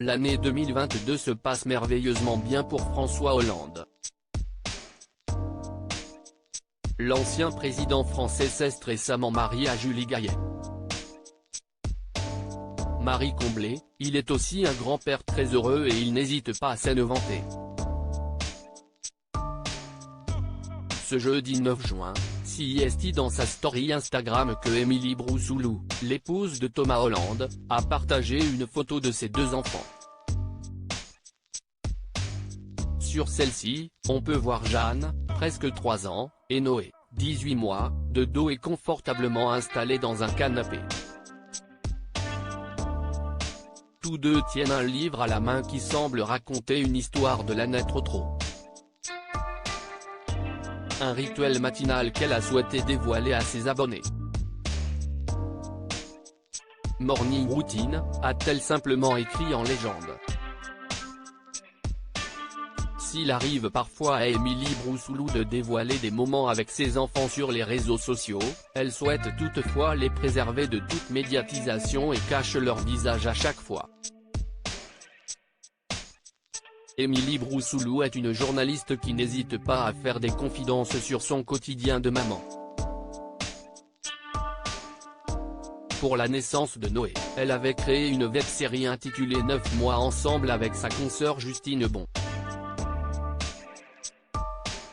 L'année 2022 se passe merveilleusement bien pour François Hollande. L'ancien président français s'est récemment marié à Julie Gaillet. Mari comblé, il est aussi un grand-père très heureux et il n'hésite pas à s'en vanter. Ce jeudi 9 juin, CIST dans sa story Instagram que Émilie Broussouloux, l'épouse de Thomas Hollande, a partagé une photo de ses deux enfants. Sur celle-ci, on peut voir Jeanne, presque 3 ans, et Noé, 18 mois, de dos et confortablement installés dans un canapé. Tous deux tiennent un livre à la main qui semble raconter une histoire de la naître trop. Un rituel matinal qu'elle a souhaité dévoiler à ses abonnés. Morning routine, a-t-elle simplement écrit en légende. S'il arrive parfois à Émilie Broussouloux de dévoiler des moments avec ses enfants sur les réseaux sociaux, elle souhaite toutefois les préserver de toute médiatisation et cache leur visage à chaque fois. Émilie Broussouloux est une journaliste qui n'hésite pas à faire des confidences sur son quotidien de maman. Pour la naissance de Noé, elle avait créé une web-série intitulée 9 mois ensemble avec sa consoeur Justine Bon.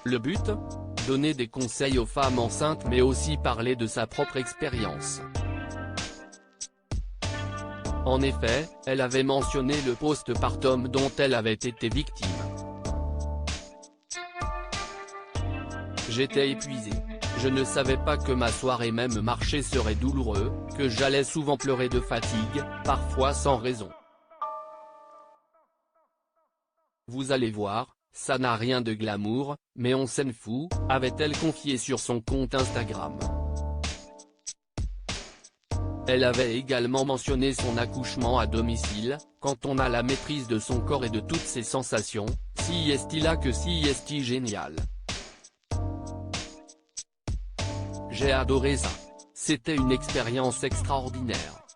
Le but ? Donner des conseils aux femmes enceintes mais aussi parler de sa propre expérience. En effet, elle avait mentionné le postpartum dont elle avait été victime. J'étais épuisée. Je ne savais pas que ma soirée même marcher serait douloureux, que j'allais souvent pleurer de fatigue, parfois sans raison. Vous allez voir, ça n'a rien de glamour, mais on s'en fout, avait-elle confié sur son compte Instagram. Elle avait également mentionné son accouchement à domicile, quand on a la maîtrise de son corps et de toutes ses sensations, si est-il là que si est-il génial. J'ai adoré ça. C'était une expérience extraordinaire.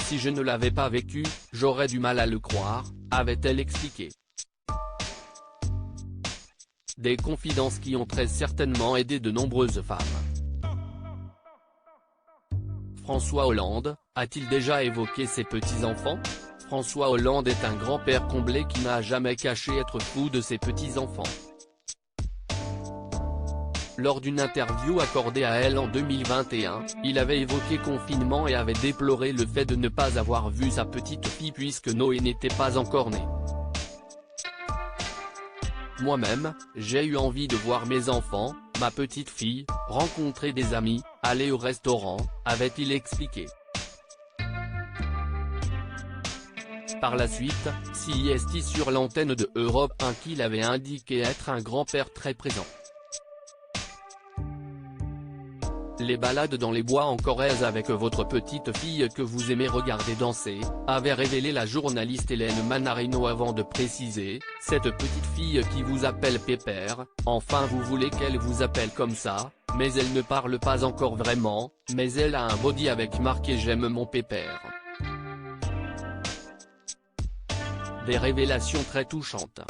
Si je ne l'avais pas vécu, j'aurais du mal à le croire, avait-elle expliqué. Des confidences qui ont très certainement aidé de nombreuses femmes. François Hollande, a-t-il déjà évoqué ses petits-enfants ? François Hollande est un grand-père comblé qui n'a jamais caché être fou de ses petits-enfants. Lors d'une interview accordée à Elle en 2021, il avait évoqué confinement et avait déploré le fait de ne pas avoir vu sa petite fille puisque Noé n'était pas encore né. Moi-même, j'ai eu envie de voir mes enfants, ma petite fille, rencontrer des amis, aller au restaurant, avait-il expliqué. Par la suite, CIST sur l'antenne de Europe 1 qu'il avait indiqué être un grand-père très présent. Les balades dans les bois en Corrèze avec votre petite fille que vous aimez regarder danser, avait révélé la journaliste Hélène Manarino avant de préciser, cette petite fille qui vous appelle Pépère, enfin vous voulez qu'elle vous appelle comme ça, mais elle ne parle pas encore vraiment, mais elle a un body avec marqué j'aime mon Pépère. Des révélations très touchantes.